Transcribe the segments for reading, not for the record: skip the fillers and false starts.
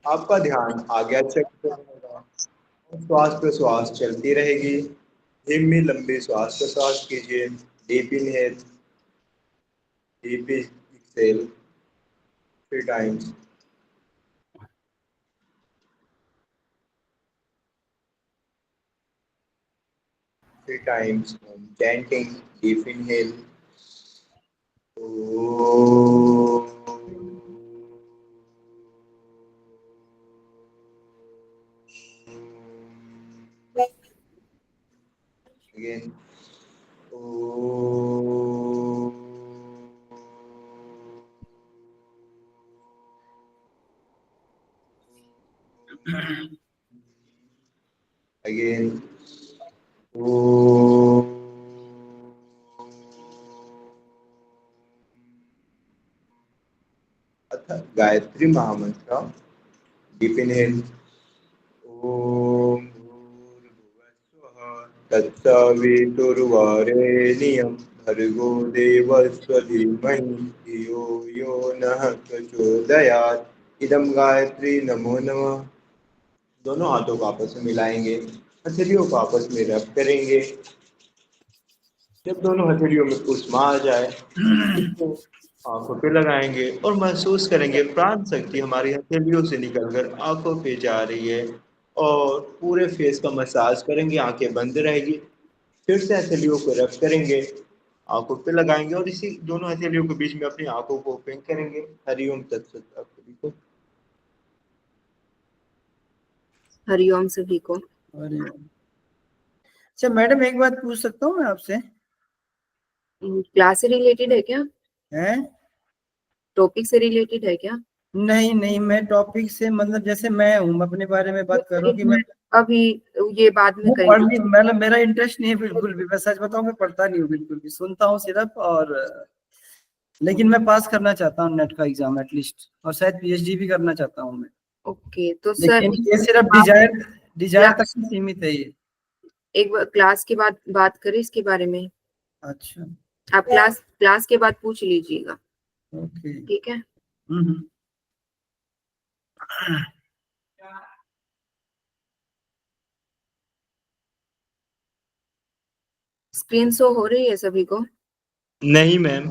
आपका ध्यान आगे अच्छा रहेगा। श्वास प्रश्वास चलती रहेगी। धीमी लंबी श्वास प्रश्वास कीजिए। Deep inhale, deep exhale 3 times। 3 times. Chanting, deep inhale. Again. Again. अथ गायत्री महामंत्र। Deep inhale. ओम तत्सवितुर्वरेण्यं भर्गो देवस्य धीमहि धियो यो नः प्रचोदयात्। इदं गायत्री नमो नमः। दोनों हाथों को आपस में मिलाएंगे, हथेलियों को आपस में रब करेंगे। जब दोनों हथेलियों में ऊष्मा आ जाए, इसको आंखों पे लगाएंगे और महसूस करेंगे प्राण शक्ति हमारी हथेलियों से निकलकर आंखों पे जा रही है। और पूरे फेस का मसाज करेंगे, आंखें बंद रहेगी। फिर से हथेलियों को रब करेंगे, आंखों पे लगाएंगे और इसी दोनों हथेलियों के बीच में अपनी आंखों को ओपन करेंगे। हरिओम तत्सत। आप सभी को हरिओम सभी को। अच्छा मैडम, एक बात पूछ सकता हूँ मैं आपसे? क्लास से रिलेटेड है क्या? है? टॉपिक से रिलेटेड है क्या? नहीं नहीं, मैं टॉपिक से मतलब जैसे मैं हूँ अपने बारे में बात कर रहा हूँ कि मैं अभी ये बाद में करेंगे। मतलब मेरा इंटरेस्ट नहीं है बिल्कुल भी। मैं सच बताऊँ, मैं पढ़ता नहीं हूँ बिल्कुल भी, सुनता हूँ सिर्फ। और लेकिन मैं पास करना चाहता हूँ नेट का एग्जाम एटलीस्ट, और शायद पीएचडी भी करना चाहता हूँ मैं। ओके, तो सर लेकिन ये सिर्फ डिजायर तक ही सीमित है ये। एक क्लास के बाद बात करें इसके बारे में। अच्छा, आप क्लास के बाद पूछ लीजिएगा। ओके, ठीक है। स्क्रीन शो हो रही है सभी को? नहीं मैम।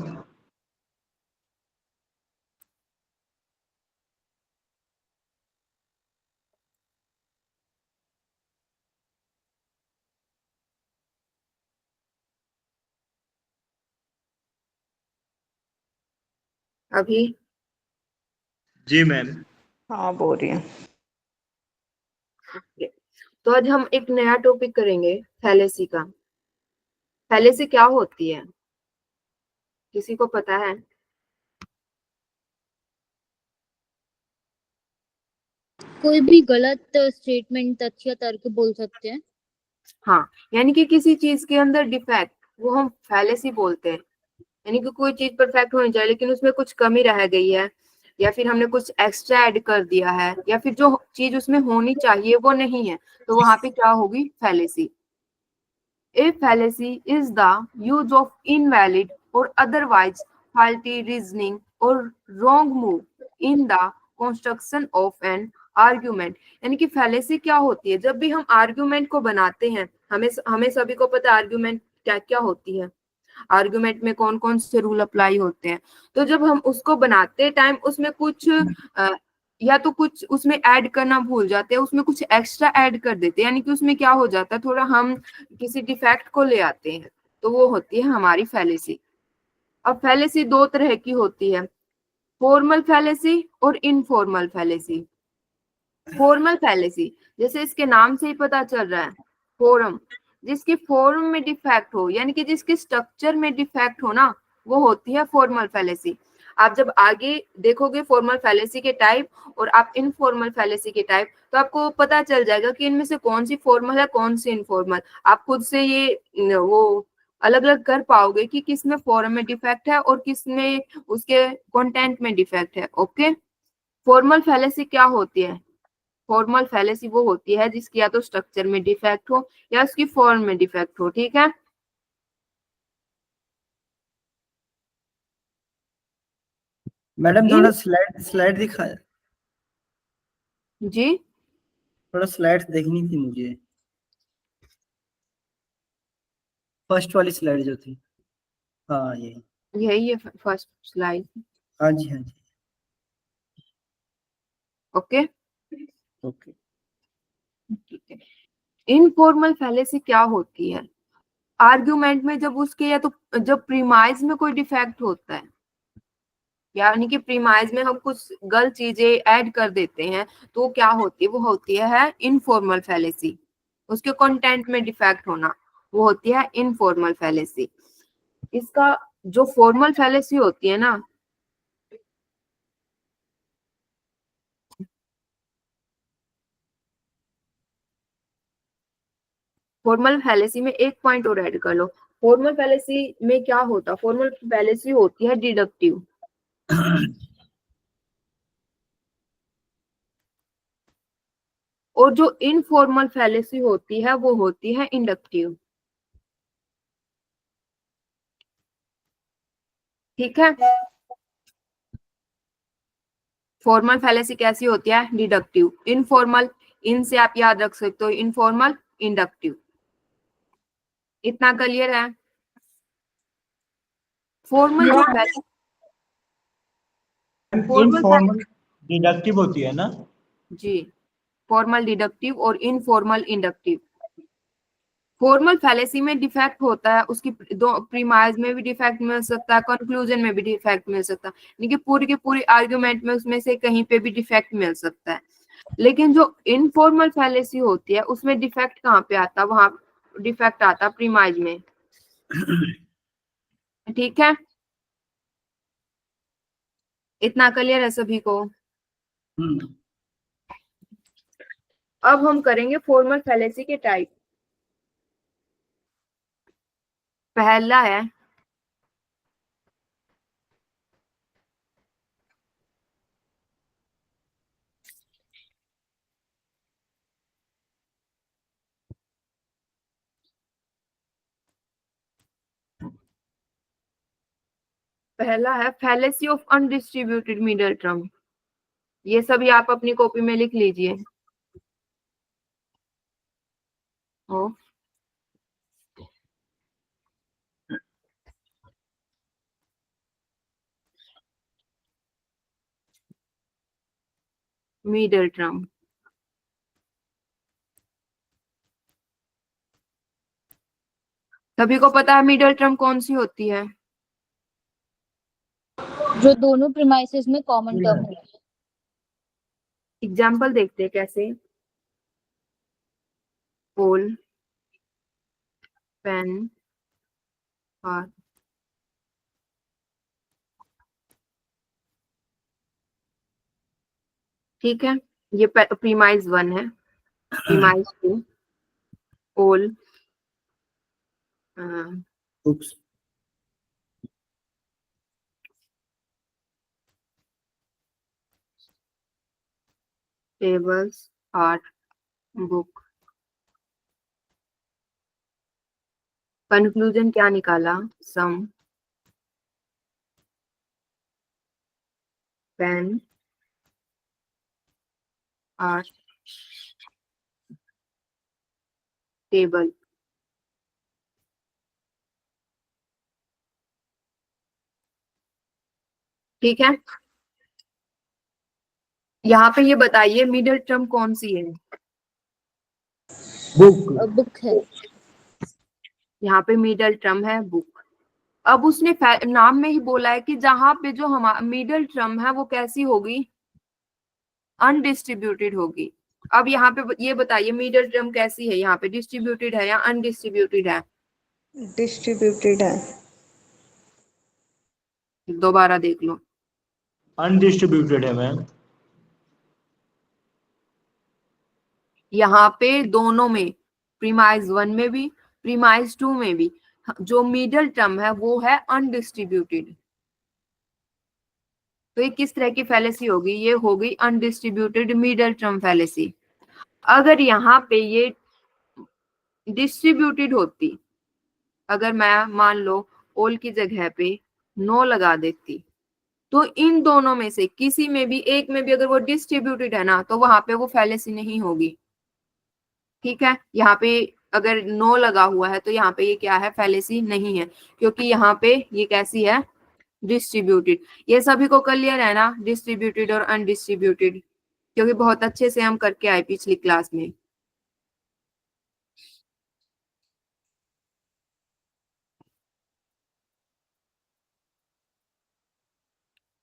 अभी जी मैम। हाँ बोल रही है। तो आज हम एक नया टॉपिक करेंगे, फैलेसी का। फैलेसी क्या होती है, किसी को पता है? कोई भी गलत स्टेटमेंट, तथ्य, तर्क बोल सकते हैं। हाँ, यानी कि किसी चीज के अंदर डिफेक्ट, वो हम फैलेसी बोलते हैं। यानी कि कोई चीज परफेक्ट होनी चाहिए लेकिन उसमें कुछ कमी रह गई है, या फिर हमने कुछ एक्स्ट्रा ऐड कर दिया है, या फिर जो चीज उसमें होनी चाहिए वो नहीं है, तो वहां पे क्या होगी? Fallacy. A fallacy is the use of invalid or otherwise faulty reasoning or wrong move in the construction of an argument। यानी कि fallacy क्या होती है? जब भी हम argument को बनाते हैं, हमें सभी को पता है argument क्या क्या होती है, आर्गुमेंट में कौन कौन से रूल अप्लाई होते हैं। तो जब हम उसको बनाते टाइम उसमें कुछ या तो कुछ उसमें ऐड करना भूल जाते हैं, उसमें कुछ एक्स्ट्रा ऐड कर देते हैं, यानी कि उसमें क्या हो जाता है, थोड़ा हम किसी डिफेक्ट को ले आते हैं, तो वो होती है हमारी फैलेसी। अब फैलेसी दो तरह की होती है, फॉर्मल फैलेसी और इनफॉर्मल फैलेसी। फॉर्मल फैलेसी जैसे इसके नाम से ही पता चल रहा है, फॉर्म, जिसकी फॉर्म में डिफेक्ट हो, यानी कि जिसके स्ट्रक्चर में डिफेक्ट हो ना, वो होती है फॉर्मल फैलेसी। आप जब आगे देखोगे फॉर्मल फैलेसी के टाइप और आप इनफॉर्मल फैलेसी के टाइप, तो आपको पता चल जाएगा कि इनमें से कौन सी फॉर्मल है कौन सी इनफॉर्मल। आप खुद से ये वो अलग अलग कर पाओगे कि किस में फॉर्म में डिफेक्ट है और किस में उसके कंटेंट में डिफेक्ट है। ओके, फॉर्मल फैलेसी क्या होती है? फॉर्मल फैलेसी वो होती है जिसकी या तो स्ट्रक्चर में डिफेक्ट हो या उसकी फॉर्म में डिफेक्ट हो। ठीक है, मैडम थोड़ा स्लाइड दिखाए। जी थोड़ा स्लाइड्स देखनी थी मुझे, फर्स्ट वाली स्लाइड जो थी। हाँ यही। यही है फर्स्ट स्लाइड। हाँ जी हाँ जी। Okay okay. ठीक है। इनफॉर्मल फैलेसी क्या होती है? आर्ग्यूमेंट में जब उसके या तो जब प्रीमाइज में कोई डिफेक्ट होता है, यानी कि प्रीमाइज में हम कुछ गलत चीजें ऐड कर देते हैं, तो वो क्या होती है? वो होती है इनफॉर्मल फैलेसी। उसके कंटेंट में डिफेक्ट होना, वो होती है इनफॉर्मल फैलेसी। इसका जो फॉर्मल फैलेसी होती है ना, फॉर्मल फैलेसी में एक पॉइंट और ऐड कर लो। फॉर्मल फैलेसी में क्या होता? फॉर्मल फैलेसी होती है डिडक्टिव, और जो इनफॉर्मल फैलेसी होती है वो होती है इंडक्टिव। ठीक है। फॉर्मल फैलेसी कैसी होती है? डिडक्टिव। इनफॉर्मल, इनसे आप याद रख सकते हो, इनफॉर्मल, इंडक्टिव। इतना क्लियर है? फॉर्मल जो फॉर्मल, इनफॉर्मल डिडक्टिव होती है ना? जी, फॉर्मल डिडक्टिव और इनफॉर्मल इंडक्टिव। फॉर्मल फैलेसी में डिफेक्ट होता है, उसकी दो प्रीमाइज में भी डिफेक्ट मिल सकता है, कंक्लूजन में भी डिफेक्ट मिल सकता है, यानी कि पूरी की पूरी आर्गुमेंट में उसमें से कहीं पे भी डिफेक्ट मिल सकता है। लेकिन जो इनफॉर्मल फैलेसी होती है उसमें डिफेक्ट कहाँ पे आता है? वहां डिफेक्ट आता है प्रीमाइज में। ठीक है, इतना क्लियर है सभी को? अब हम करेंगे फॉर्मल फैलेसी के टाइप। पहला है fallacy of undistributed middle term. ये सभी आप अपनी कॉपी में लिख लीजिए। ओ मिडल टर्म। सभी को पता है मिडल टर्म कौन सी होती है? जो दोनों प्रीमाइसेस में कॉमन टर्म हो। एग्जाम्पल देखते हैं कैसे। पोल, पेन और ठीक है, ये प्रीमाइज 1 है। Premise 2 pole, books. Tables, are, book. Conclusion क्या निकाला? Some, pen, are, table. ठीक है, यहाँ पे ये बताइए मिडल टर्म कौन सी है? बुक। बुक है। यहाँ पे मिडल टर्म है बुक। अब उसने नाम में ही बोला है कि जहां पे जो हमारा मिडल टर्म है वो कैसी होगी? अनडिस्ट्रीब्यूटेड होगी। अब यहाँ पे ये बताइए मिडल टर्म कैसी है? यहाँ पे डिस्ट्रीब्यूटेड है या अनडिस्ट्रीब्यूटेड है? डिस्ट्रीब्यूटेड है। दोबारा देख लो। अनडिस्ट्रीब्यूटेड है मैम। यहाँ पे दोनों में, प्रीमाइज 1 में भी, प्रीमाइज 2 में भी, जो मिडल टर्म है वो है अनडिस्ट्रीब्यूटेड। तो ये किस तरह की फैलेसी होगी? ये होगी अनडिस्ट्रीब्यूटेड मिडल टर्म फैलेसी। अगर यहाँ पे ये डिस्ट्रीब्यूटेड होती, अगर मैं मान लो ऑल की जगह पे नो लगा देती, तो इन दोनों में से किसी में भी एक में भी अगर वो डिस्ट्रीब्यूटेड है ना, तो वहां पे वो फैलेसी नहीं होगी। ठीक है, यहाँ पे अगर नो लगा हुआ है तो यहाँ पे ये क्या है, फैलेसी नहीं है, क्योंकि यहाँ पे ये कैसी है, डिस्ट्रीब्यूटेड। ये सभी को क्लियर है ना, डिस्ट्रीब्यूटेड और अनडिस्ट्रीब्यूटेड, क्योंकि बहुत अच्छे से हम करके आए पिछली क्लास में।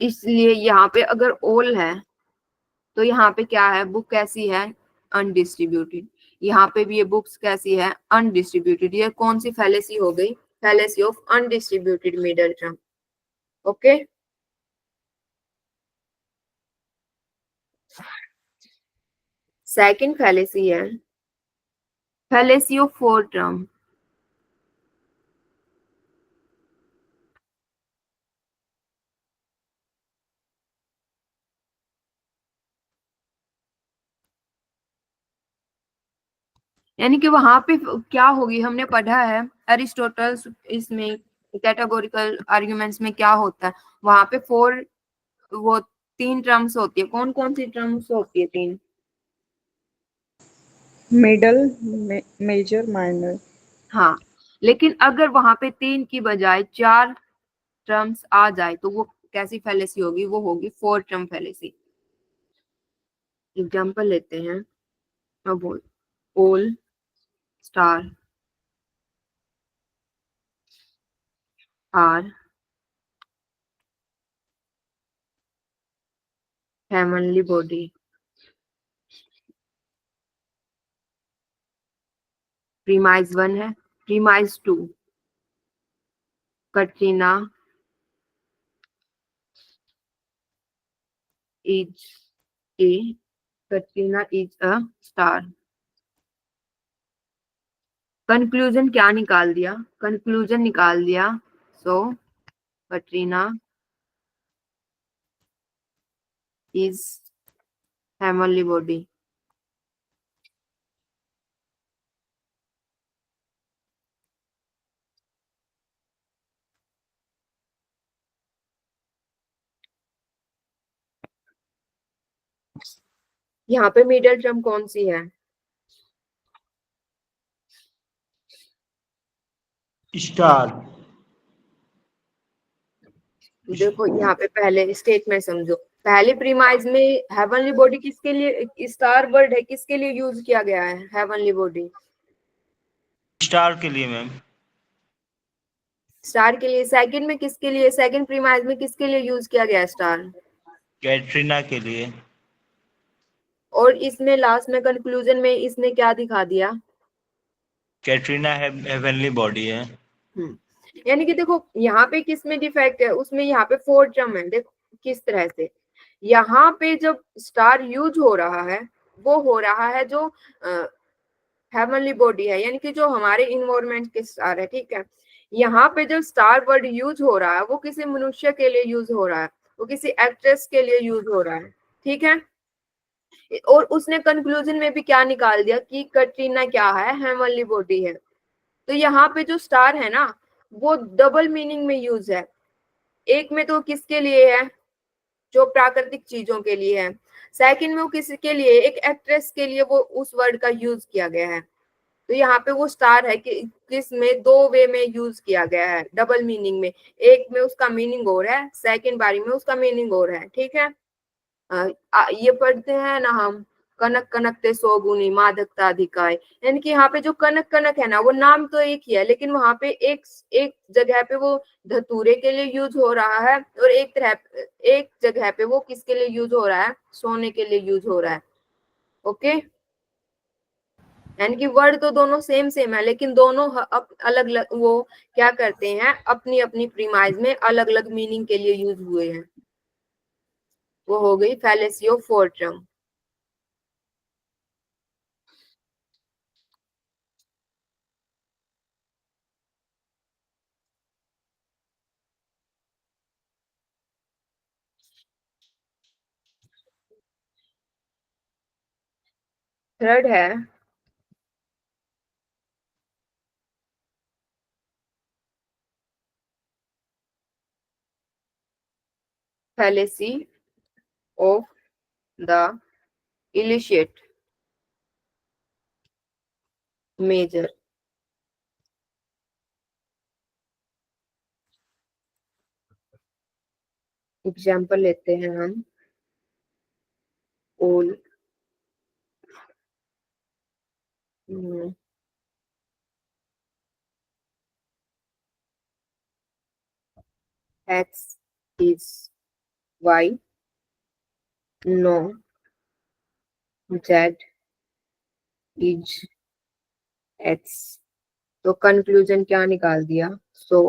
इसलिए यहाँ पे अगर ऑल है तो यहाँ पे क्या है, बुक कैसी है, अनडिस्ट्रीब्यूटेड। यहाँ पे भी ये बुक्स कैसी है, अनडिस्ट्रीब्यूटेड। ये कौन सी फैलेसी हो गई, fallacy of undistributed middle term. Okay, second fallacy है फैलेसी ऑफ फोर टर्म। यानी कि वहां पे क्या होगी, हमने पढ़ा है एरिस्टोटल इसमें कैटेगोरिकल आर्गुमेंट्स में क्या होता है, वहां पे फोर, वो तीन टर्म्स होती है। कौन कौन सी टर्म्स होती है, तीन? Middle, major, minor. हाँ, लेकिन अगर वहां पे तीन की बजाय चार टर्म्स आ जाए तो वो कैसी फैलेसी होगी, वो होगी फोर टर्म फैलेसी। एग्जांपल लेते हैं, अब बोल, ओल, स्टार, आर, हेमनली बॉडी, प्रीमाइज 1 है, premise 2, Katrina is a, Katrina is a star. Conclusion क्या निकाल दिया, कंक्लूजन निकाल दिया, सो कटरीना इज हेमनली बॉडी। यहाँ पे मिडल टर्म कौन सी है, स्टार। देखो यहाँ पे पहले स्टेटमेंट समझो। पहले प्रीमाइज में हेवनली बॉडी किसके लिए, स्टार वर्ड है, किसके लिए यूज किया गया है हेवनली बॉडी, स्टार के लिए मैम। स्टार के लिए। सेकंड में किसके लिए, सेकंड प्रीमाइज में किसके लिए यूज किया गया है स्टार, कैटरीना के लिए। और इसमें लास्ट में कंक्लूजन में इसने क्या दिखा दिया, कैटरीना हेवनली बॉडी है। यानी कि देखो यहाँ पे किस में डिफेक्ट है, उसमें यहाँ पे फोर टर्म है। देखो किस तरह से यहाँ पे जब स्टार यूज हो रहा है, वो हो रहा है जो हेवनली बॉडी है, यानी कि जो हमारे इन्वायरमेंट के स्टार है। ठीक है, यहाँ पे जो स्टार वर्ड यूज हो रहा है वो किसी मनुष्य के लिए यूज हो रहा है, वो किसी एक्ट्रेस के लिए यूज हो रहा है। ठीक है, और उसने कंक्लूजन में भी क्या निकाल दिया कि कटरीना क्या है, हेवनली बॉडी है। तो यहाँ पे जो स्टार है ना, वो डबल मीनिंग में यूज है। एक में तो किसके लिए है, जो प्राकृतिक चीजों के लिए है। सेकंड में वो किसके लिए, एक एक्ट्रेस के लिए वो उस वर्ड का यूज किया गया है। तो यहाँ पे वो स्टार है कि किस में, दो वे में यूज किया गया है, डबल मीनिंग में। एक में उसका मीनिंग और है, सेकंड बारी में उसका मीनिंग और है। ठीक है, ये पढ़ते हैं ना हम, कनक कनक ते सोगुनी मादकता अधिकाय। यानी कि यहाँ पे जो कनक कनक है ना, वो नाम तो एक ही है, लेकिन वहां पे एक एक जगह पे वो धतूरे के लिए यूज हो रहा है, और एक जगह पे वो किसके लिए यूज हो रहा है, सोने के लिए यूज हो रहा है। ओके, यानी कि वर्ड तो दोनों सेम सेम है, लेकिन दोनों अलग अलग वो क्या करते हैं, अपनी अपनी प्रीमाइज में अलग अलग मीनिंग के लिए यूज हुए हैं। वो हो गई fallacy of four term. Third है fallacy of the illicit measure. Example लेते हैं हम all x is y, no z is x. तो कंक्लूजन क्या निकाल दिया? So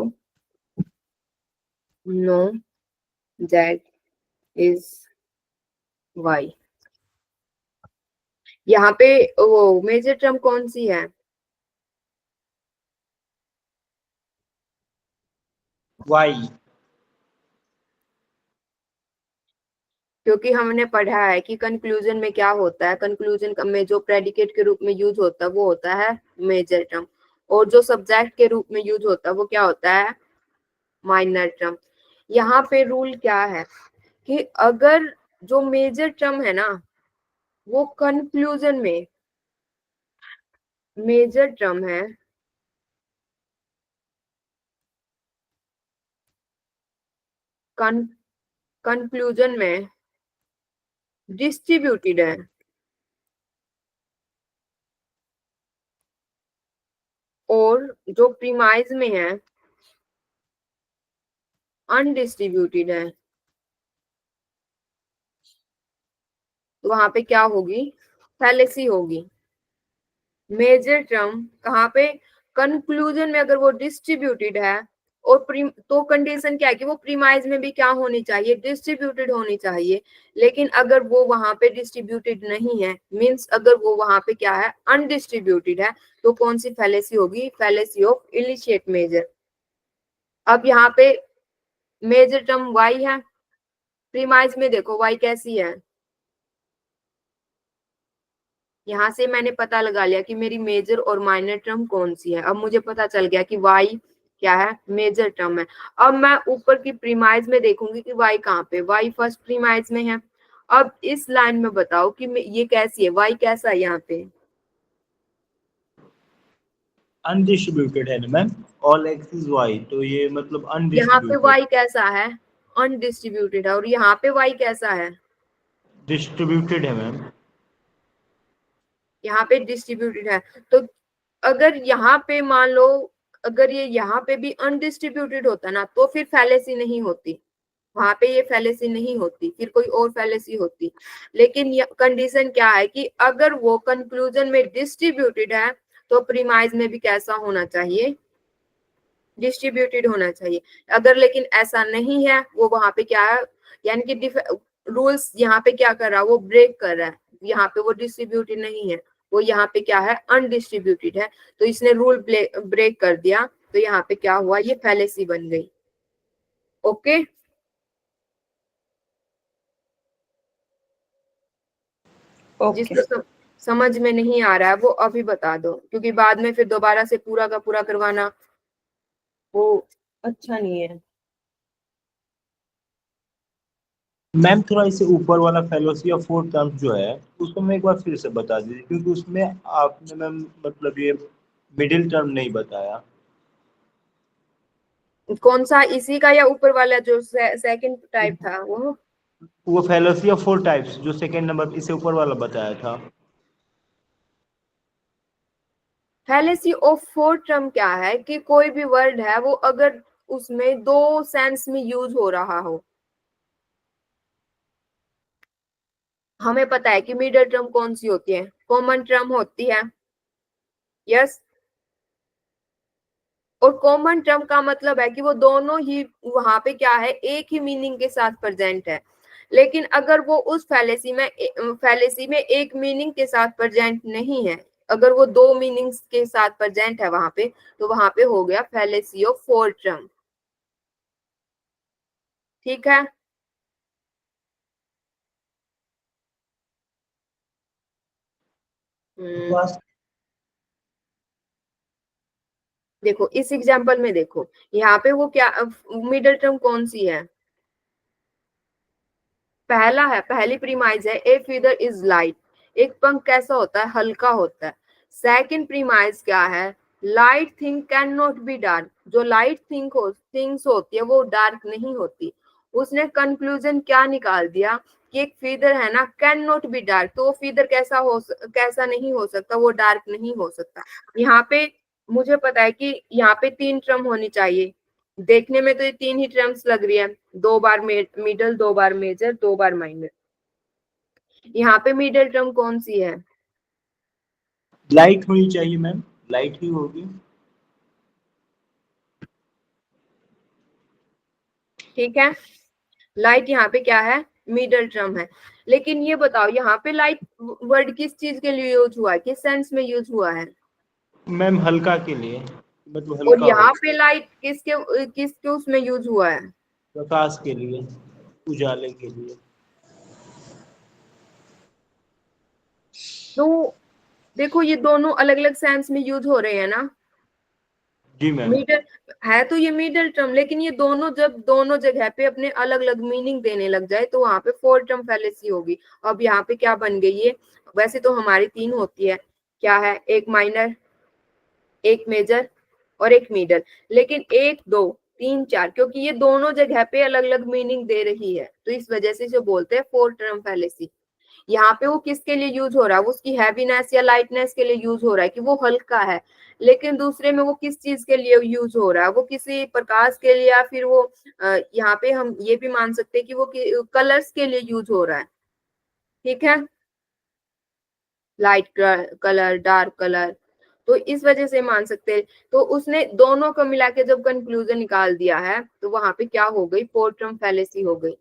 no z is y. यहाँ पे वो मेजर टर्म कौन सी है? वाई। क्योंकि हमने पढ़ा है कि कंक्लूजन में क्या होता है, कंक्लूजन में जो प्रेडिकेट के रूप में यूज होता है वो होता है मेजर टर्म, और जो सब्जेक्ट के रूप में यूज होता है वो क्या होता है? Minor term. यहाँ पे रूल क्या है कि अगर जो मेजर टर्म है ना वो कंक्लूजन में मेजर टर्म है, कंक्लूजन में डिस्ट्रीब्यूटेड है, और जो प्रीमाइज में है अनडिस्ट्रीब्यूटेड है, तो वहां पे क्या होगी? फैलेसी होगी. मेजर टर्म कहाँ पे? कंक्लूजन में अगर वो डिस्ट्रीब्यूटेड है, और तो कंडीशन क्या है कि वो प्रीमाइज में भी क्या होनी चाहिए? डिस्ट्रीब्यूटेड होनी चाहिए. लेकिन अगर वो वहां पे डिस्ट्रीब्यूटेड नहीं है, मींस अगर वो वहां पे क्या है? अनडिस्ट्रीब्यूटेड है, तो कौन सी फैलेसी होगी? Fallacy of illicit major. अब यहाँ पे मेजर टर्म y है, प्रीमाइज में देखो y कैसी है. यहाँ से मैंने पता लगा लिया कि मेरी मेजर और माइनर टर्म कौन सी है. अब मुझे पता चल गया कि y क्या है? मेजर टर्म है. अब मैं ऊपर की प्रीमाइज में देखूंगी कि y कहाँ पे? y फर्स्ट प्रीमाइज में है. अब इस लाइन में बताओ कि ये कैसी है? y कैसा है यहाँ पे? अनडिस्ट्रीब्यूटेड है ना ma'am, all X is Y, तो ये मतलब यहाँ पे अनडिस्ट्रीब्यूटेड. y कैसा है? अनडिस्ट्रीब्यूटेड है. और यहाँ पे y कैसा है? डिस्ट्रीब्यूटेड है मैम. यहाँ पे डिस्ट्रीब्यूटेड है. तो अगर यहाँ पे मान लो अगर ये यहाँ पे भी अनडिस्ट्रीब्यूटेड होता ना, तो फिर फैलेसी नहीं होती. वहां पे ये फैलेसी नहीं होती, फिर कोई और फैलेसी होती. लेकिन कंडीशन क्या है कि अगर वो कंक्लूजन में डिस्ट्रीब्यूटेड है, तो प्रीमाइज में भी कैसा होना चाहिए? डिस्ट्रीब्यूटेड होना चाहिए. अगर लेकिन ऐसा नहीं है, वो वहां पे क्या है? यानी कि रूल्स यहाँ पे क्या कर रहा है? वो ब्रेक कर रहा है. यहाँ पे वो डिस्ट्रीब्यूटेड नहीं है, वो यहाँ पे क्या है? अनडिस्ट्रीब्यूटेड है. तो इसने रूल ब्रेक कर दिया, तो यहाँ पे क्या हुआ? ये फैलेसी बन गई. ओके. ओके. जिसको समझ में नहीं आ रहा है वो अभी बता दो, क्योंकि बाद में फिर दोबारा से पूरा का पूरा करवाना वो अच्छा नहीं है. मैम थोड़ा इसे ऊपर वाला फेलोसी ऑफ फोर टर्म्स जो है उसको मैं एक बार फिर से बता दीजिए, क्योंकि उसमें आपने मैम मतलब ये मिडिल टर्म नहीं बताया. कौन सा? इसी का या ऊपर वाला जो सेकंड टाइप था वो फेलोसी ऑफ फोर टाइप्स जो सेकंड नंबर इसे ऊपर वाला बताया था. फैलेसी ऑफ फोर टर्म क्या है कि कोई भी वर्ड है वो अगर उसमें दो सेंस में यूज हो रहा हो. हमें पता है कि मिडल टर्म कौन सी होती है? कॉमन टर्म होती है. यस. और कॉमन टर्म का मतलब है कि वो दोनों ही वहां पे क्या है? एक ही मीनिंग के साथ प्रेजेंट है. लेकिन अगर वो उस फैलेसी में एक मीनिंग के साथ प्रेजेंट नहीं है, अगर वो दो मीनिंग्स के साथ प्रेजेंट है वहां पे, तो वहां पे हो गया फैलेसी ऑफ फोर टर्म. ठीक है. देखो इस एग्जांपल में देखो, यहाँ पे वो क्या मिडल टर्म कौन सी है? पहला है, पहली प्रीमाइज है ए फीदर इज लाइट, एक पंख कैसा होता है, हल्का होता है। सेकंड प्रीमाइज क्या है, light thing can not be dark, जो लाइट थिंग्स होती है वो डार्क नहीं होती। उसने कंक्लूजन क्या निकाल दिया कि एक फीदर है ना, कैन नॉट बी डार्क, तो वो फीदर कैसा नहीं हो सकता, वो डार्क नहीं हो सकता। यहाँ पे मुझे पता है कि यहाँ पे 3 टर्म होनी चाहिए, देखने में तो ये 3 ही टर्म्स लग रही है, 2 बार मिडल, 2 बार मेजर, 2 बार माइनर। यहाँ पे मिडल टर्म कौन सी है? लाइट होनी चाहिए मैम, लाइट ही होगी। ठीक है, लाइट यहाँ पे क्या है, मिडल टर्म है। लेकिन ये बताओ यहाँ पे लाइट वर्ड किस चीज के लिए यूज हुआ है, किस सेंस में यूज हुआ है? मैम हल्का के लिए, मतलब और हल्का यहाँ हो, पे लाइट किसके उसमें यूज हुआ है? प्रकाश के लिए, उजाले के लिए। तो देखो ये दोनों अलग अलग सेंस में यूज हो रहे हैं ना। जी मैम। मिडल है तो ये मिडल टर्म, लेकिन ये दोनों जब दोनों जगह पे अपने अलग अलग मीनिंग देने लग जाए तो वहां पे 4 टर्म फैलेसी होगी। अब यहाँ पे क्या बन गई है, वैसे तो हमारी 3 होती है, क्या है, एक माइनर, एक मेजर और एक मिडल, लेकिन 1 2 3 4, क्योंकि ये दोनों जगह पे अलग अलग मीनिंग दे रही है तो इस वजह से जो बोलते हैं 4 टर्म फैलेसी। यहाँ पे वो किसके लिए यूज हो रहा है, वो उसकी हैवीनेस या लाइटनेस के लिए यूज हो रहा है कि वो हल्का है। लेकिन दूसरे में वो किस चीज के लिए यूज हो रहा है, वो किसी प्रकाश के लिए, या फिर वो यहाँ पे हम ये भी मान सकते हैं कि वो कलर्स के लिए यूज हो रहा है। ठीक है, लाइट कलर, डार्क कलर, तो इस वजह से मान सकते हैं। तो उसने दोनों को मिला के जब कंक्लूजन निकाल दिया है तो वहां पे क्या हो गई, 4 टर्म फैलेसी हो गई।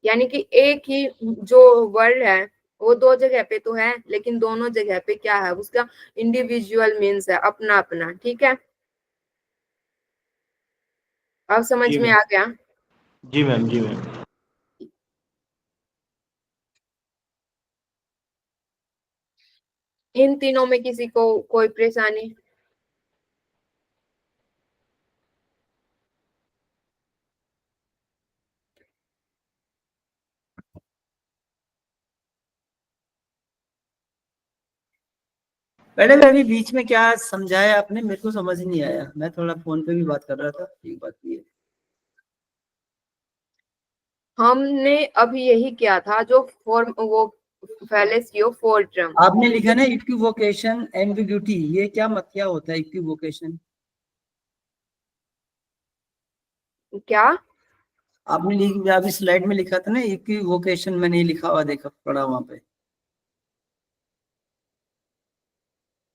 यानी कि एक ही जो वर्ड है वो 2 जगह पे तो है, लेकिन दोनों जगह पे क्या है, उसका इंडिविजुअल मीन्स है, अपना अपना। ठीक है, अब समझ जी में मैम। आ गया? जी मैम। जी मैम। इन तीनों में किसी को कोई परेशानी? मैडम अभी बीच में क्या समझाया आपने, मेरे को समझ नहीं आया, मैं थोड़ा फोन पे भी बात कर रहा था, एक बात ये। हमने अभी यही किया था, जो फॉर्म वो फैलेसी ऑफ 4 टर्म। आपने लिखा ना इक्विवोकेशन एम्बिग्यूटी, ये क्या क्या होता है इक्विवोकेशन? क्या? आपने अभी स्लाइड में लिखा था ना इक्विवोकेशन, मैंने लिखा हुआ देखा पढ़ा वहां पे।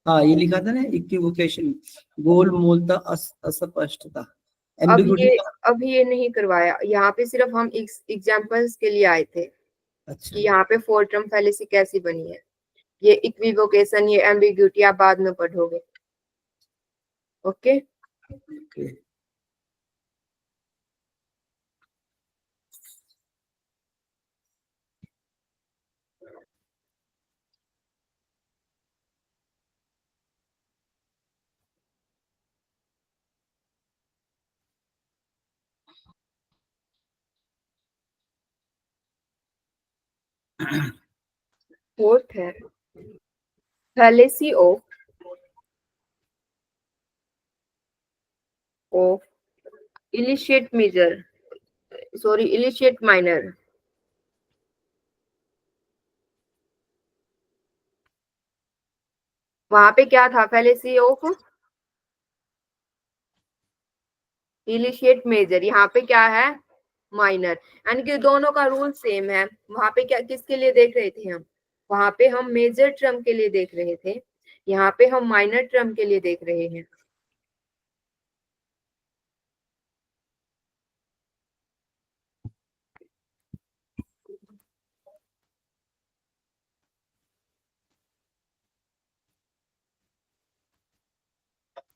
हाँ ये लिखा था ना इक्विवोकेशन, गोल मूलता अस्पष्टता, अब एम्बिग्यूटी ये का। अभी ये नहीं करवाया, यहाँ पे सिर्फ हम एग्जांपल्स के लिए आए थे अच्छा कि यहाँ पे 4 टर्म फैलेसी कैसी बनी है। ये इक्विवोकेशन, ये एम्बिग्यूटी आप बाद में पढ़ोगे। Okay, okay. फोर्थ है fallacy of illicit major, sorry illicit minor। वहां पे क्या था, fallacy of illicit major, यहाँ पे क्या है, माइनर। यानी कि दोनों का रूल सेम है। वहां पे क्या किसके लिए देख रहे थे हम, वहां पे हम मेजर टर्म के लिए देख रहे थे, यहाँ पे हम माइनर टर्म के लिए देख रहे हैं।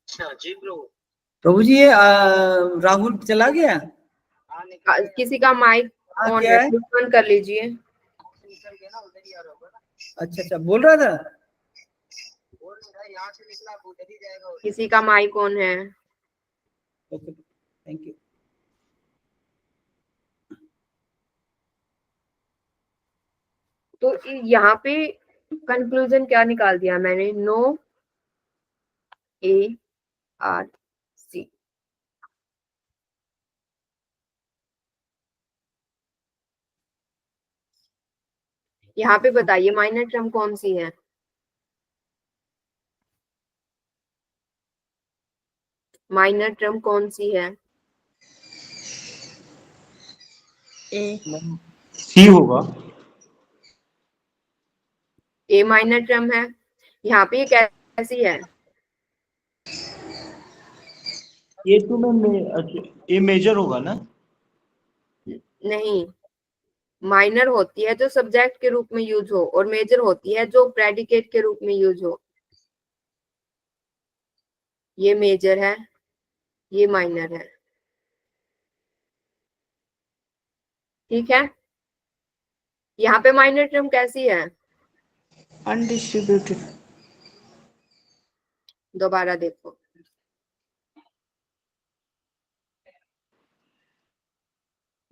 अच्छा जी प्रभु जी, ये राहुल चला गया? किसी का माइक हाँ ऑन क्या है, है? बंद कर लीजिए। अच्छा अच्छा, बोल रहा था। किसी का माइक ऑन है। Okay, thank you. तो यहाँ पे कंक्लूजन क्या निकाल दिया मैंने, नो ए आर सी। यहाँ पे बताइए माइनर टर्म कौन सी है? माइनर टर्म कौन सी है? ए। सी होगा। ए माइनर टर्म है। यहाँ पे ये कैसी है? ये तो अच्छा, ये मेजर होगा ना? नहीं, माइनर होती है जो सब्जेक्ट के रूप में यूज हो, और मेजर होती है जो प्रेडिकेट के रूप में यूज हो। ये मेजर है, ये माइनर है, ठीक है। यहाँ पे माइनर टर्म कैसी है? अनडिस्ट्रीब्यूटेड। दोबारा देखो,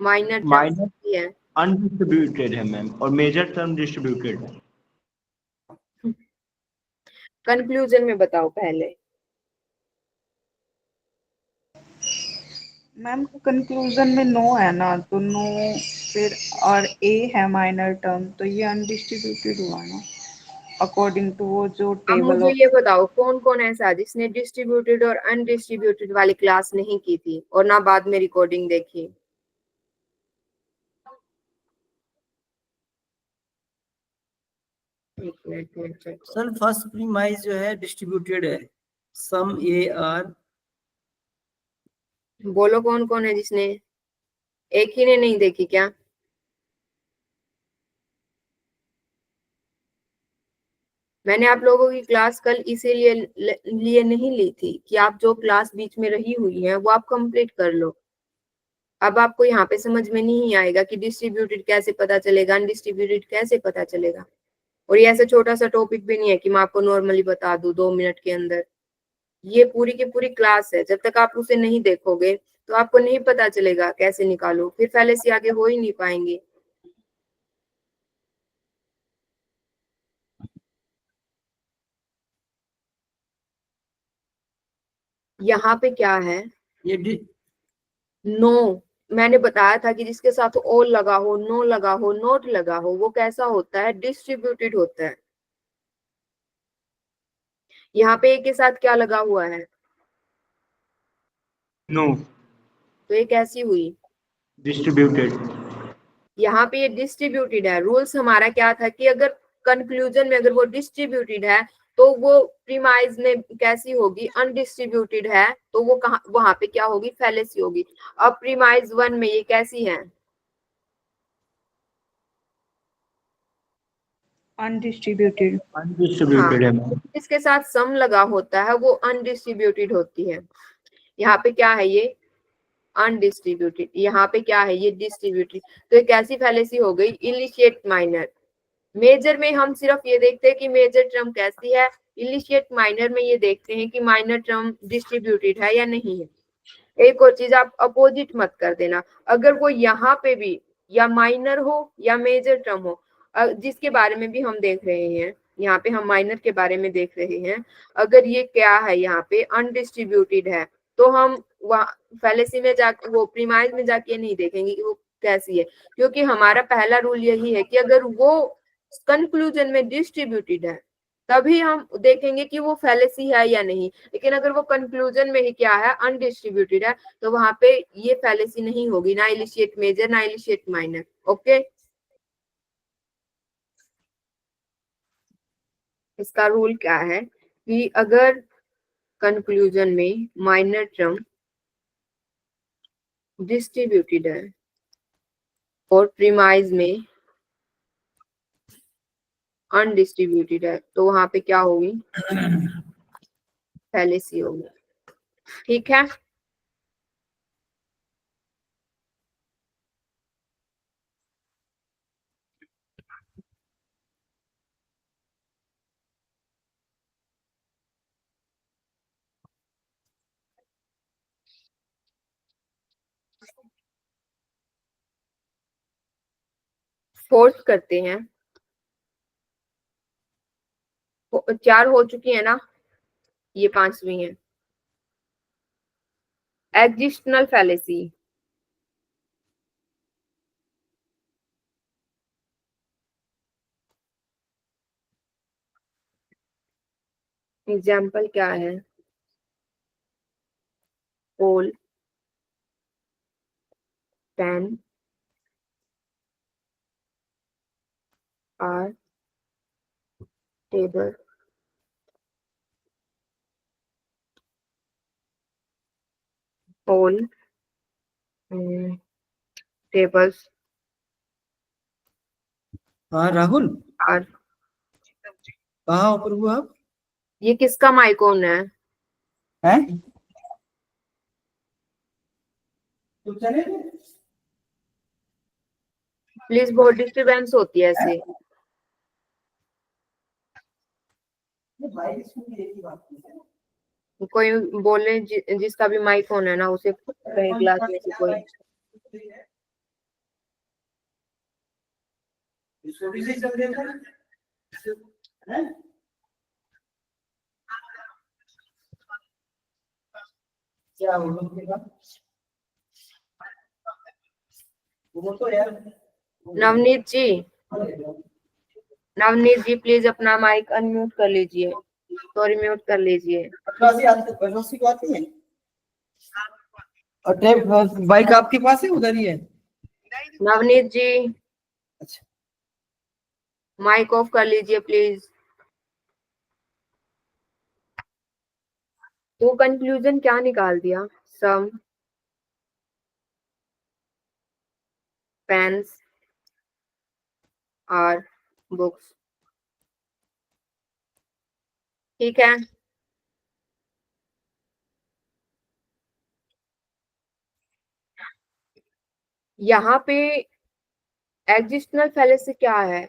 माइनर टर्म माइनर कैसी है? अनडिस्ट्रीब्यूटेड है मैम, और मेजर टर्म डिस्ट्रीब्यूटेड है। कंक्लूजन में बताओ पहले। मैम कंक्लूजन में नो है ना, तो नो फिर और ए है माइनर टर्म, तो ये अनडिस्ट्रीब्यूटेड हुआ ना अकॉर्डिंग टू वो जो अब टेबल मुझे ऑफ। ये बताओ कौन कौन ऐसा है जिसने डिस्ट्रीब्यूटेड और अनडिस्ट्रीब्यूटेड वाली क्लास नहीं की थी और ना बाद में रिकॉर्डिंग देखी? एक minute check. Sir first premise जो है डिस्ट्रीब्यूटेड है, सम ए आर। बोलो कौन कौन है जिसने, एक ही ने नहीं देखी क्या? मैंने आप लोगों की क्लास कल इसीलिए लिए नहीं ली थी कि आप जो क्लास बीच में रही हुई है वो आप कंप्लीट कर लो। अब आपको यहाँ पे समझ में नहीं आएगा कि डिस्ट्रीब्यूटेड कैसे पता चलेगा, अनडिस्ट्रीब्यूटेड कैसे पता चलेगा। और ये ऐसा छोटा सा टॉपिक भी नहीं है कि मैं आपको नॉर्मली बता दूं 2 मिनट के अंदर। ये पूरी की पूरी क्लास है, जब तक आप उसे नहीं देखोगे तो आपको नहीं पता चलेगा कैसे निकालो, फिर फैलेसी आगे हो ही नहीं पाएंगे। यहाँ पे क्या है, ये नो। मैंने बताया था कि जिसके साथ ऑल लगा हो, नो लगा हो, नोट लगा हो, वो कैसा होता है, डिस्ट्रीब्यूटेड होता है। यहाँ पे एक के साथ क्या लगा हुआ है, नो, तो ये कैसी हुई, डिस्ट्रीब्यूटेड। यहाँ पे ये डिस्ट्रीब्यूटेड है। रूल्स हमारा क्या था कि अगर कंक्लूजन में अगर वो डिस्ट्रीब्यूटेड है तो वो प्रीमाइज में कैसी होगी, अनडिस्ट्रीब्यूटेड है तो वो कहाँ, वहां पे क्या होगी, फैलेसी होगी। अब प्रीमाइज 1 में ये कैसी है, अनडिस्ट्रीब्यूटेड। हाँ, अनडिस्ट्रीब्यूटेड है मैम। इसके साथ सम लगा होता है वो अनडिस्ट्रीब्यूटेड होती है। यहाँ पे क्या है, ये अनडिस्ट्रीब्यूटेड, यहाँ पे क्या है, ये डिस्ट्रीब्यूटेड। तो एक ऐसी फैलेसी हो गई इलिशिएट माइनर। मेजर में हम सिर्फ ये देखते हैं कि मेजर टर्म कैसी है, इलिशिएट माइनर में ये देखते हैं कि माइनर टर्म डिस्ट्रीब्यूटेड है या नहीं है। एक और चीज आप अपोजिट मत कर देना, अगर वो यहाँ पे भी या माइनर हो या मेजर टर्म हो, जिसके बारे में भी हम देख रहे हैं, यहाँ पे हम माइनर के बारे में देख रहे हैं, अगर ये क्या है यहाँ पे अनडिस्ट्रीब्यूटेड है, तो हम वहाँ फैलेसी में जाके, वो प्रीमाइज में जाके नहीं देखेंगे कि वो कैसी है, क्योंकि हमारा पहला रूल यही है कि अगर वो कंक्लूजन में डिस्ट्रीब्यूटेड है तभी हम देखेंगे कि वो फैलेसी है या नहीं। लेकिन अगर वो कंक्लूजन में ही क्या है, अनडिस्ट्रीब्यूटेड है, तो वहां पे ये फैलेसी नहीं होगी, ना इलिशिएट मेजर ना इलिशिएट माइनर। ओके, इसका रूल क्या है कि अगर कंक्लूजन में माइनर टर्म डिस्ट्रीब्यूटेड है और प्रीमाइज में अनडिस्ट्रीब्यूटेड है, तो वहां पे क्या होगी, फैलेसी होगी। ठीक है, फोर्थ करते हैं। 4 हो चुकी है ना, ये 5वीं है। एग्जिस्टनल फैलेसी, एग्जाम्पल क्या है? Pole, pen, are, table, pole, tables, हाँ राहुल, आर। कहाँ हो प्रभु आप? ये किसका माइकोन है? हैं? तो चले गए? प्लीज, बहुत डिस्टरबेंस होती है ऐसे। भाई इसमें भी एक ही बात है। कोई बोले जिसका भी माइकोन है ना, उसे कहे क्लास में से कोई। छोटी सी चल देता है। क्या बोलो? वो तो यार नवनीत जी, नवनीत जी प्लीज अपना माइक अनम्यूट कर लीजिए, सॉरी म्यूट कर लीजिए। रस्सी को आती है और टेप बाइक आपके पास है, उधर ही है। नवनीत जी अच्छा, माइक ऑफ कर लीजिए प्लीज। तो कंक्लूजन क्या निकाल दिया? सम, पेन्स, आर, बुक्स। ठीक है, यहाँ पे एग्जिस्टनल फैलेसी क्या है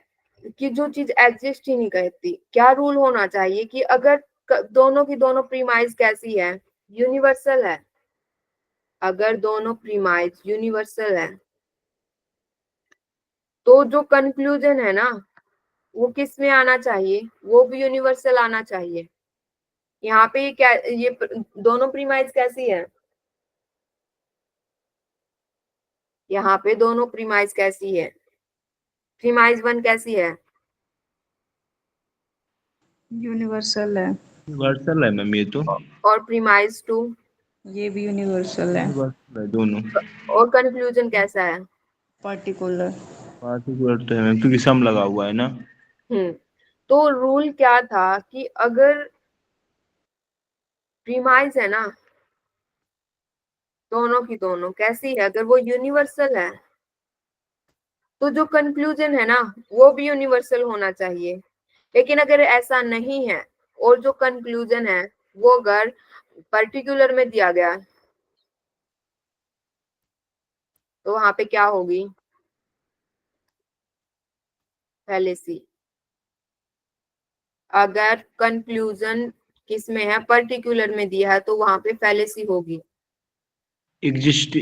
कि जो चीज एग्जिस्ट ही नहीं करती, क्या रूल होना चाहिए कि अगर दोनों की दोनों प्रीमाइज कैसी है? यूनिवर्सल है। अगर दोनों प्रीमाइज यूनिवर्सल है तो जो कंक्लूजन है ना, वो किस में आना चाहिए? वो भी यूनिवर्सल आना चाहिए। यहाँ पे क्या, ये दोनों प्रीमाइज कैसी है? यहाँ पे दोनों प्रीमाइज कैसी है? प्रीमाइज 1 कैसी है? यूनिवर्सल है। यूनिवर्सल है मैम ये तो। और प्रीमाइज 2? ये भी यूनिवर्सल है। यूनिवर्सल है दोनों। और कंक्लूजन कैसा है? पर्टिकुलर। पार्टिकुलर तो है मैम, क्योंकि सम लगा हुआ है ना। तो रूल क्या था कि अगर प्रीमाइज है ना, दोनों की दोनों कैसी है, अगर वो यूनिवर्सल है तो जो कंक्लूजन है ना, वो भी यूनिवर्सल होना चाहिए। लेकिन अगर ऐसा नहीं है और जो कंक्लूजन है वो अगर पर्टिकुलर में दिया गया, तो वहां पे क्या होगी? फैलेसी। अगर कंक्लूजन किस में है? पर्टिकुलर में दिया है, तो वहां पे फैलेसी होगी, एग्जिस्ट।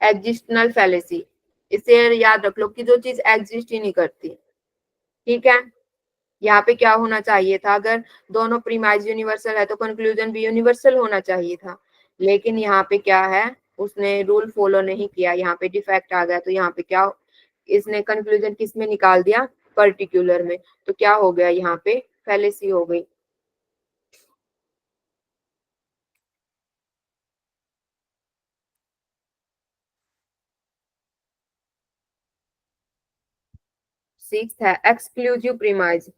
एग्जिस्टनल फैलेसी। इसे याद रख लो कि जो चीज एग्जिस्ट ही नहीं करती। ठीक है, यहाँ पे क्या होना चाहिए था? अगर दोनों प्रीमाइज यूनिवर्सल है तो कंक्लूजन भी यूनिवर्सल होना चाहिए था। लेकिन यहाँ पे क्या है, उसने रूल फॉलो नहीं किया, यहाँ पे डिफेक्ट आ गया। तो यहाँ पे क्या, इसने कंक्लूजन किस में निकाल दिया? पर्टिकुलर में। तो क्या हो गया? यहाँ पे फैलेसी हो गई। सिक्स्थ है एक्सक्लूसिव प्रीमाइज।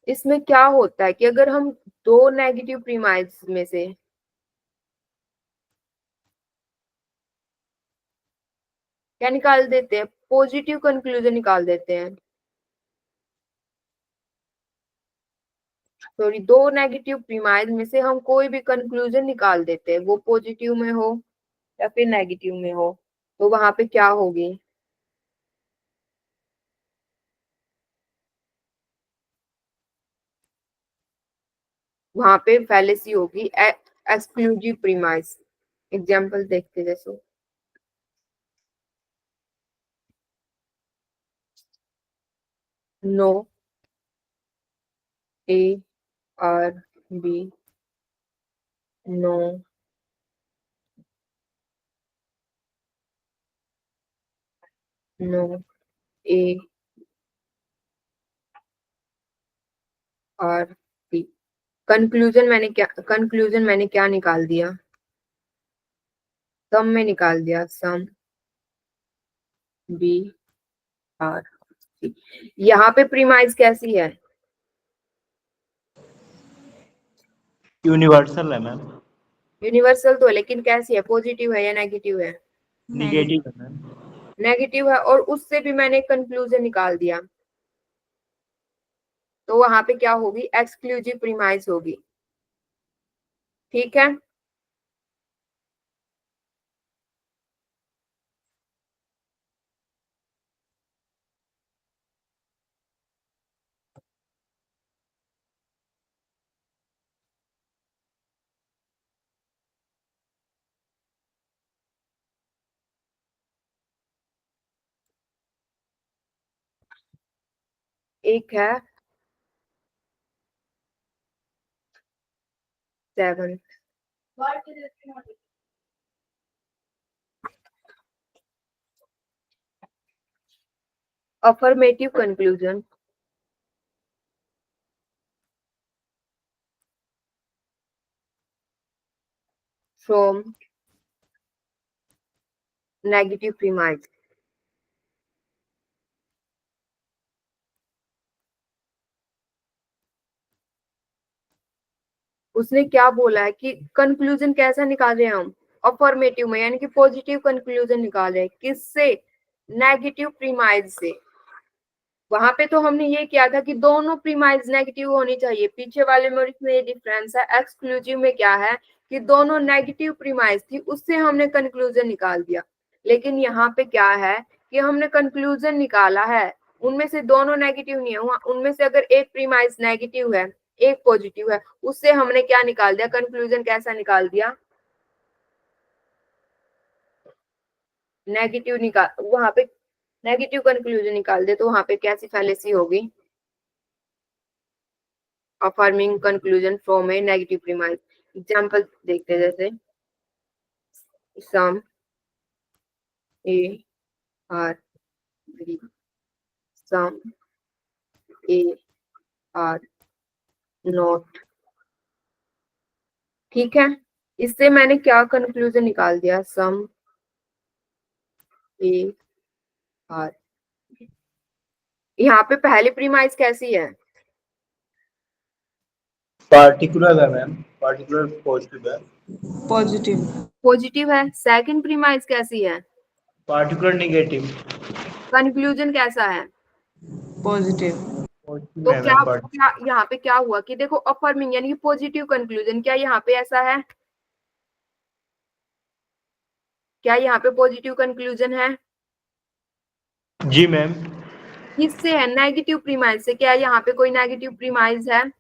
इसमें क्या होता है कि अगर हम दो नेगेटिव प्रीमाइज में से क्या निकाल देते हैं? पॉजिटिव कंक्लूजन निकाल देते हैं। सॉरी, दो नेगेटिव प्रीमाइज में से हम कोई भी कंक्लूजन निकाल देते हैं, वो पॉजिटिव में हो या फिर नेगेटिव में हो। तो वहां पे क्या होगी? वहां पे फैलेसी होगी, एक्सक्लूसिव प्रीमाइज। एग्जाम्पल देखते जैसो। No A are B no no A are B. Conclusion मैंने क्या निकाल दिया? सम में निकाल दिया, सम बी आर सी। यहाँ पे प्रीमाइज कैसी है? यूनिवर्सल है मैम। यूनिवर्सल तो है, लेकिन कैसी है? पॉजिटिव है या नेगेटिव है? निगेटिव है मैम। नेगेटिव है, और उससे भी मैंने कंक्लूजन निकाल दिया, तो वहां पे क्या होगी? एक्सक्लूसिव प्रीमाइज होगी। ठीक है, एक है 7। Affirmative conclusion from negative premise. उसने क्या बोला है कि कंक्लूजन कैसा निकाल रहे हैं हम? अफर्मेटिव में, यानी कि पॉजिटिव कंक्लूजन निकाल रहे हैं। किससे? नेगेटिव प्रीमाइज से। वहां पे तो हमने ये किया था कि दोनों प्रीमाइज नेगेटिव होनी चाहिए। पीछे वाले में और इसमें ये डिफरेंस है। एक्सक्लूसिव में क्या है कि दोनों नेगेटिव प्रीमाइज थी, उससे हमने कंक्लूजन निकाल दिया। लेकिन यहाँ पे क्या है कि हमने कंक्लूजन निकाला है, उनमें से दोनों नेगेटिव नहीं है। उनमें से अगर एक प्रीमाइज नेगेटिव है, एक पॉजिटिव है, उससे हमने क्या निकाल दिया? कंक्लूजन कैसा निकाल दिया? नेगेटिव निकाल, वहां पे नेगेटिव कंक्लूजन निकाल दे तो वहां पे कैसी फैलेसी होगी? Affirming conclusion from a negative premise. Example देखते हैं, जैसे some A are B, some A are not. ठीक है, इससे मैंने क्या कंक्लूजन निकाल दिया? Some A are. यहाँ पे पहली प्रीमाइज कैसी है? पार्टिकुलर है मैम, पार्टिकुलर पॉजिटिव है। पॉजिटिव। पॉजिटिव है। सेकंड प्रीमाइज कैसी है? Particular negative. कंक्लूजन कैसा है? पॉजिटिव। पॉजिटिव तो है क्या मैम। क्या यहाँ पे क्या हुआ कि देखो, अफर्मिंग यानी कि पॉजिटिव कंक्लूजन, क्या यहाँ पे ऐसा है? क्या यहाँ पे पॉजिटिव कंक्लूजन है? जी मैम। किससे है? नेगेटिव प्रीमाइज से। क्या यहाँ पे कोई नेगेटिव प्रीमाइज है?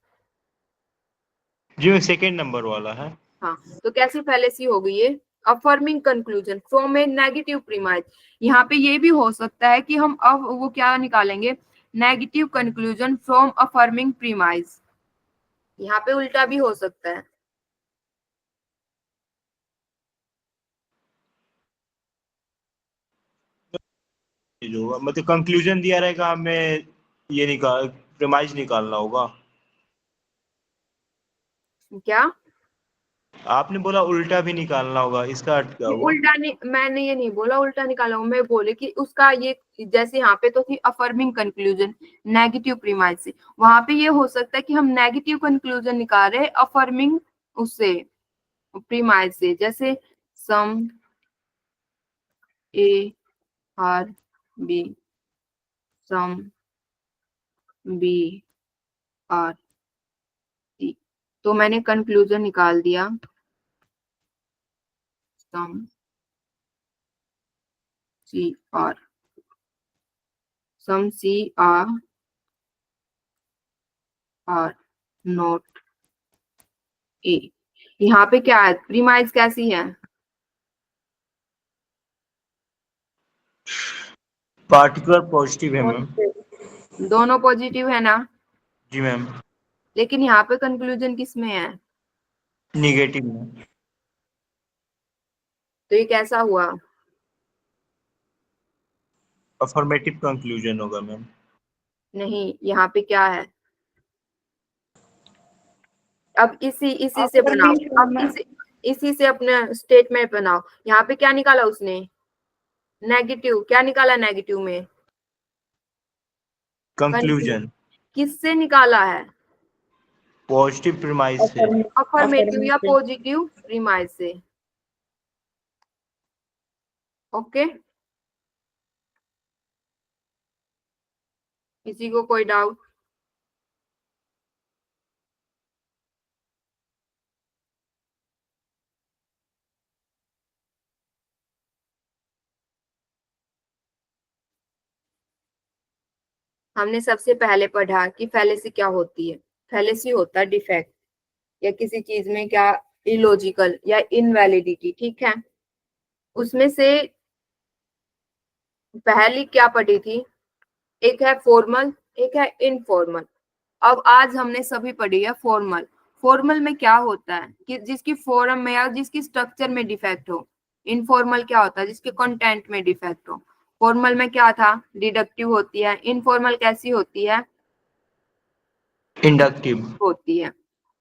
जी मैम, सेकेंड नंबर वाला है। हाँ, तो कैसी फैलेसी हो गई ये? Affirming conclusion from a negative premise. यहाँ पे ये भी हो सकता है कि हम अब वो क्या निकालेंगे? Negative conclusion from affirming premise. यहाँ पे उल्टा भी हो सकता है। जो होगा मतलब कंक्लूजन दिया रहेगा, हमें ये निकाल प्रीमाइज निकालना होगा। क्या? आपने बोला उल्टा भी निकालना होगा, इसका अर्थ क्या ये हुआ? उल्टा नहीं, मैंने ये नहीं बोला उल्टा निकाला हूं। मैं बोले कि उसका ये, जैसे यहाँ पे तो थी अफर्मिंग कंक्लूजन नेगेटिव प्रीमाइज से, वहां पे ये हो सकता है कि हम नेगेटिव कंक्लूजन निकाल रहे अफर्मिंग उससे प्रीमाइज से। जैसे some A are B, some B are C. तो मैंने कंक्लूजन निकाल दिया some C are, some C are not A. यहाँ पे क्या है? प्रीमाइज कैसी है? पार्टिकुलर पॉजिटिव है मैम। दोनों पॉजिटिव है ना, जी मैम। लेकिन यहाँ पे कंक्लूजन किस में है, निगेटिव में। तो ये कैसा हुआ? अफर्मेटिव कंक्लूजन होगा मैम। नहीं, यहाँ पे क्या है? अब इसी से बनाओ, Affirmation अब में इसी से अपने स्टेटमेंट बनाओ। यहाँ पे क्या निकाला उसने? नेगेटिव। क्या निकाला नेगेटिव में? कंक्लूजन किससे निकाला है? पॉजिटिव प्रीमाइस से। अफर्मेटिव या affirmative पॉजिटिव प्रीमाइस से। ओके, किसी को कोई डाउट? हमने सबसे पहले पढ़ा कि फैलेसी क्या होती है। फैलेसी होता है डिफेक्ट या किसी चीज में क्या इलॉजिकल या इनवैलिडिटी, ठीक है। उसमें से पहली क्या पढ़ी थी? एक है फॉर्मल, एक है इनफॉर्मल। अब आज हमने सभी पढ़ी है फॉर्मल। फॉर्मल में क्या होता है कि जिसकी फॉर्म में या जिसकी स्ट्रक्चर में डिफेक्ट हो। इनफॉर्मल क्या होता है? जिसके कंटेंट में डिफेक्ट हो। फॉर्मल में क्या था? डिडक्टिव होती है। इनफॉर्मल कैसी होती है? इंडक्टिव होती है।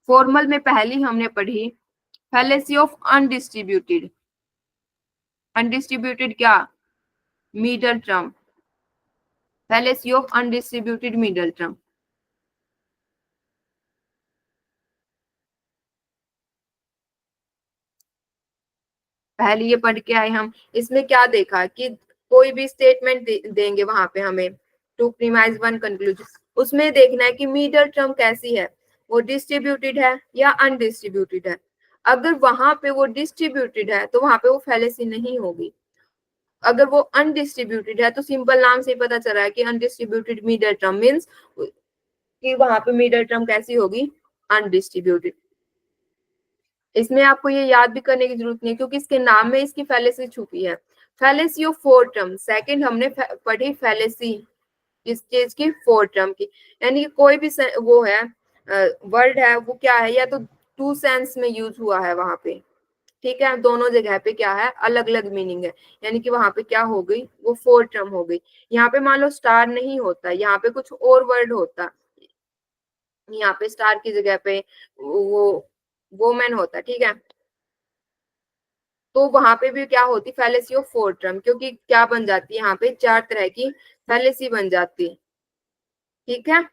फॉर्मल में पहली हमने पढ़ी फैलेसी ऑफ अनडिस्ट्रीब्यूटेड। अनडिस्ट्रीब्यूटेड क्या? Middle term. Fallacy of undistributed middle term. पहले ये पढ़ के आए हम। इसमें क्या देखा कि कोई भी स्टेटमेंट देंगे वहां पे हमें टू प्रीमाइज वन कंक्लूजन, उसमें देखना है कि मिडल टर्म कैसी है, वो डिस्ट्रीब्यूटेड है या अनडिस्ट्रीब्यूटेड है। अगर वहां पे वो डिस्ट्रीब्यूटेड है तो वहां पे वो फैलेसी नहीं होगी। अगर वो अनडिस्ट्रीब्यूटेड है तो सिंपल नाम से ही पता चल रहा है कि अनडिस्ट्रीब्यूटेड मिडल टर्म मींस कि वहां पे मिडल टर्म कैसी होगी? अनडिस्ट्रीब्यूटेड। इसमें आपको ये याद भी करने की जरूरत नहीं क्योंकि इसके नाम में इसकी फैलेसी छुपी है। Fallacy of four term. Second हमने पढ़ी फैलेसी किस चीज की? फोर टर्म की। यानी कि कोई भी वो है वर्ड है, वो क्या है, या तो टू सेंस में यूज हुआ है वहां पे, ठीक है। दोनों जगह पे क्या है? अलग अलग मीनिंग है। यानी कि वहां पे क्या हो गई? वो फोर टर्म हो गई। यहाँ पे मान लो स्टार नहीं होता, यहाँ पे कुछ और वर्ड होता, यहाँ पे स्टार की जगह पे वो वोमेन होता, ठीक है। तो वहां पे भी क्या होती? फैलेसी ऑफ फोर टर्म, क्योंकि क्या बन जाती है यहाँ पे? चार तरह की फैलेसी बन जाती, ठीक है।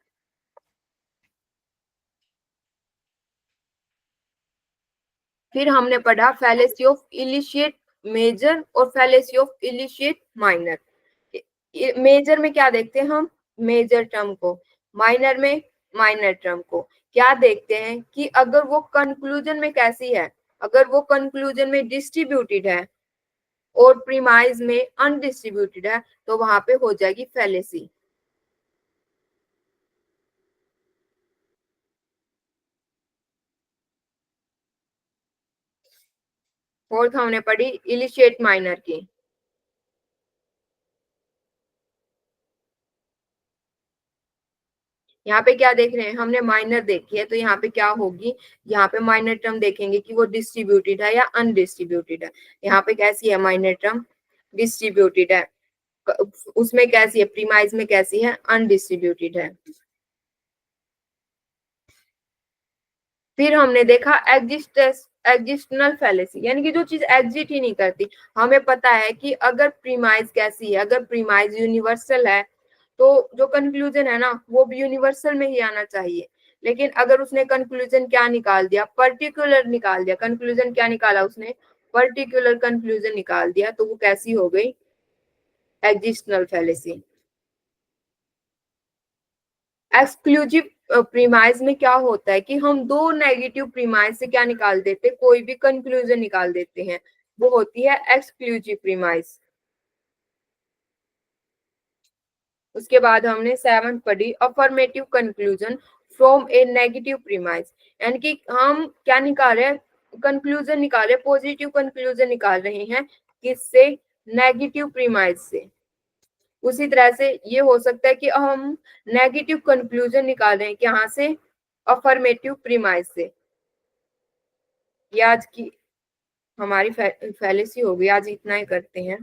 फिर हमने पढ़ा फैलेसी ऑफ इलिशिएट मेजर और फैलेसी ऑफ इलिशिएट माइनर। मेजर में क्या देखते हैं हम? मेजर टर्म को। माइनर में माइनर टर्म को। क्या देखते हैं कि अगर वो कंक्लूजन में कैसी है? अगर वो कंक्लूजन में डिस्ट्रीब्यूटेड है और प्रीमाइज में अनडिस्ट्रीब्यूटेड है तो वहां पे हो जाएगी फैलेसी। फोर्थ हमने पढ़ी इलिशिएट माइनर की। यहाँ पे क्या देख रहे हैं? हमने माइनर देखी है तो यहाँ पे क्या होगी? यहाँ पे माइनर टर्म देखेंगे कि वो डिस्ट्रीब्यूटेड है या अनडिस्ट्रीब्यूटेड है। यहाँ पे कैसी है माइनर टर्म? डिस्ट्रीब्यूटेड है। उसमें कैसी है? प्रीमाइज में कैसी है? अनडिस्ट्रीब्यूटेड है। फिर हमने देखा एग्जिस्टनल फैलेसी, यानी कि जो चीज एग्जिट ही नहीं करती। हमें पता है कि अगर प्रीमाइज कैसी है? अगर प्रीमाइज यूनिवर्सल है तो जो कंक्लूजन है ना वो भी यूनिवर्सल में ही आना चाहिए। लेकिन अगर उसने कंक्लूजन क्या निकाल दिया? पर्टिकुलर निकाल दिया। कंक्लूजन क्या निकाला उसने? पर्टिकुलर कंक्लूजन निकाल दिया, तो वो कैसी हो गई? एग्जिस्टनल फैलेसी। एक्सक्लूसिव प्रीमाइज में क्या होता है कि हम दो नेगेटिव प्रीमाइज से क्या निकाल देते? कोई भी कंक्लूजन निकाल देते हैं, वो होती है एक्सक्लूसिव प्रीमाइज। उसके बाद हमने सेवंथ पढ़ी affirmative conclusion from a negative premise. यानी कि हम क्या निकाल रहे हैं? कंक्लूजन निकाल रहे हैं, पॉजिटिव कंक्लूजन निकाल रहे हैं। किससे? नेगेटिव प्रीमाइज से। उसी तरह से ये हो सकता है कि हम नेगेटिव कंक्लूजन निकालें कि यहाँ से अफर्मेटिव प्रीमाइस से। ये आज की हमारी फैलेसी हो गई, आज इतना ही करते हैं।